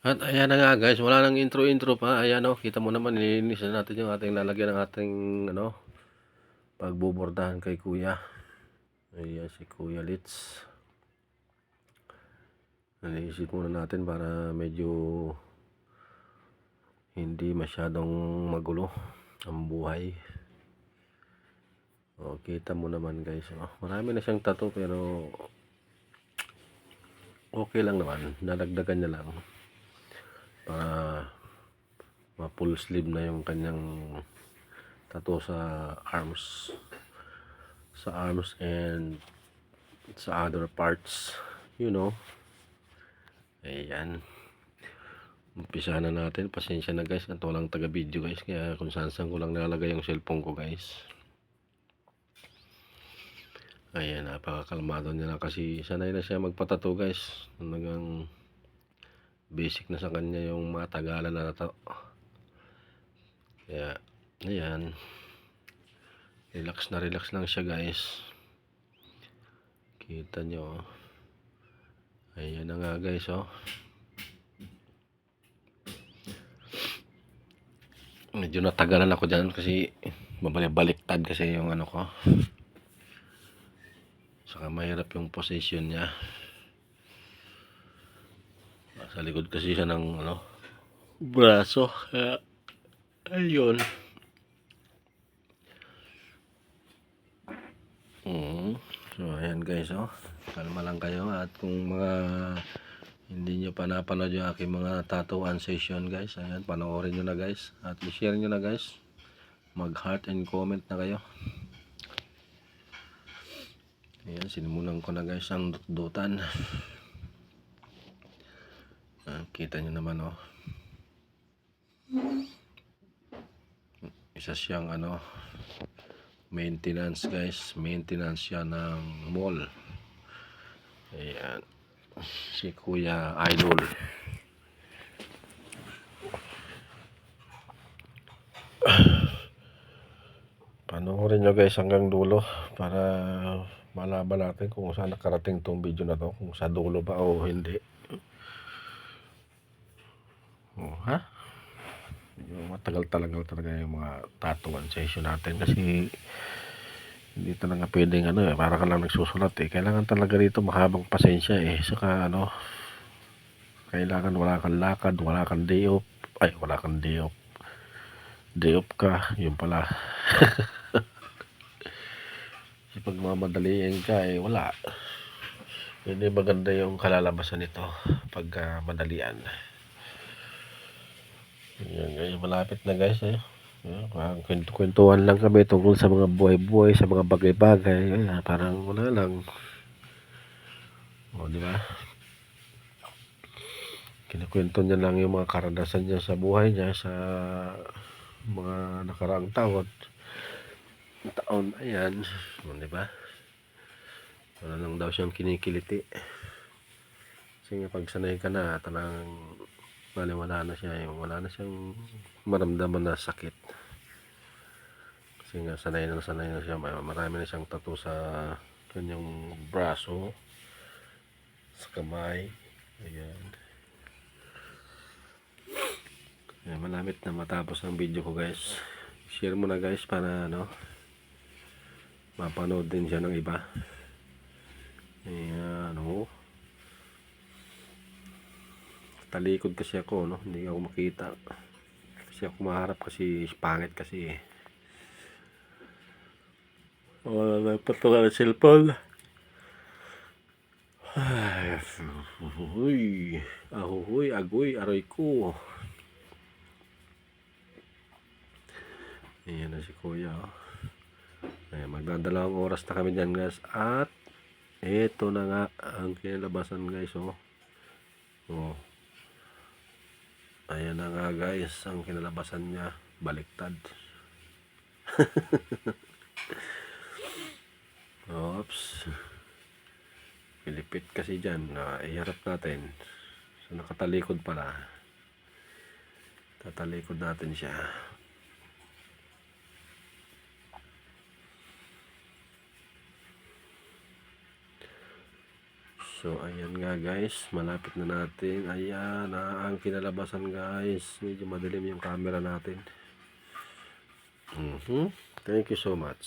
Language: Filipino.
At ayan na nga guys, wala nang intro-intro pa. Ayan o, kita mo naman, nilinis na natin yung ating lalagyan ng ating pagbubordahan kay Kuya. Ayan si Kuya Litz. Naliisip muna natin para medyo hindi masyadong magulo ang buhay. O, kita mo naman guys. Marami na siyang tattoo pero okay lang naman. Nadagdagan niya lang. Para ma-full sleeve na yung kanyang tattoo sa arms and sa other parts, ayan, umpisa na natin. Pasensya na guys, ito lang taga video guys, kaya kung saan ko lang nalagay yung cellphone ko guys. Ayan, napakakalmado niya lang kasi sanay na siya magpatato guys. Talagang basic na sa kanya yung matagalan na tato. Kaya ayan, relax lang siya guys. Kita nyo, ayan na nga guys. Medyo natagalan ako dyan kasi babalik-baliktad kasi yung ano ko, saka mahirap yung position niya. Sa likod kasi siya ng braso, kaya ayun. So ayan guys, kalma lang kayo. At kung mga hindi nyo pa napanood yung aking mga tattooan session guys, ayan, panoorin nyo na guys at i-share nyo na guys. Mag heart and comment na kayo. Ayan, sinimulan ko na guys ang dutan. Kita nyo naman isa siyang maintenance guys, maintenance siya ng mall. Ayan, si Kuya Idol. Panoorin nyo guys hanggang dulo para malaman natin kung saan nakarating tong video na to, kung sa dulo ba o hindi. Matagal talaga yung mga tattooan session natin kasi hindi talaga pwedeng para ka lang nagsusulat kailangan talaga dito mahabang pasensya saka kailangan wala kang lakad, wala kang day off, day off ka, yun pala. Kasi pag mamadaliin ka wala, hindi maganda yung kalalabasan nito pag madalian. Yan guys, malapit na guys kwentuhan lang kami tungkol sa mga buhay-buhay, sa mga bagay-bagay. Parang wala lang, di ba? Kinakwento niya lang yung mga karanasan niya sa buhay niya sa mga nakaraang taon. Ayan, di ba? Wala lang daw siyang kinikiliti kasi pag sanay ka na talagang wala na siya, wala na siyang maramdaman na sakit kasi nga sanay na siya. Marami na siyang tattoo sa kanyang braso, sa kamay. Ayan, malapit na matapos ang video ko guys. Share mo na guys para mapanood din siya ng iba. Ayan, talikod kasi ako, hindi ako makita kasi ako maharap kasi pangit kasi wala na patungan ng cellphone. Agoy, aroy ko. Ayan na si Kuya. Ayan, magdadalawang oras na kami dyan guys. At ito na nga ang kinalabasan guys. Ayan na nga guys ang kinalabasan niya. Baliktad. Oops, pilipit kasi dyan. Iharap natin. So nakatalikod pala. Tatalikod natin siya. So, ayan nga guys, malapit na natin. Ayan, ang kinalabasan guys. Medyo madilim yung camera natin. Thank you so much.